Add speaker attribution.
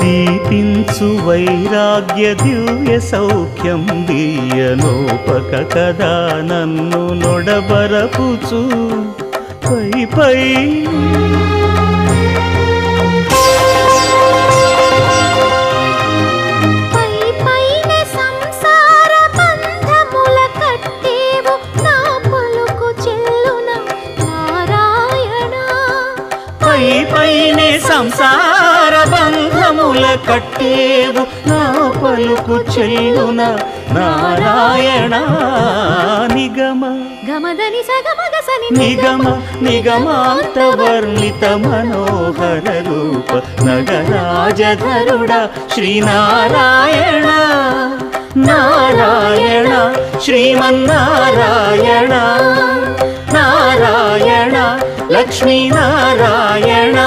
Speaker 1: దీపించు వైరాగ్య దివ్య సౌఖ్యం దీయనోపక కదా నన్ను నొడబరపుచు పై పై పైనే సంసార బంధముల కట్టేవు నా పలుకు చెల్లున నారాయణ నిగమ
Speaker 2: గమదని సగమగసని
Speaker 1: నిగమ నిగమాంత వర్ణిత మనోహర రూప నగరాజధరుడ శ్రీనారాయణ నారాయణ శ్రీమన్నారాయణ నారాయణ లక్ష్మీనారాయణ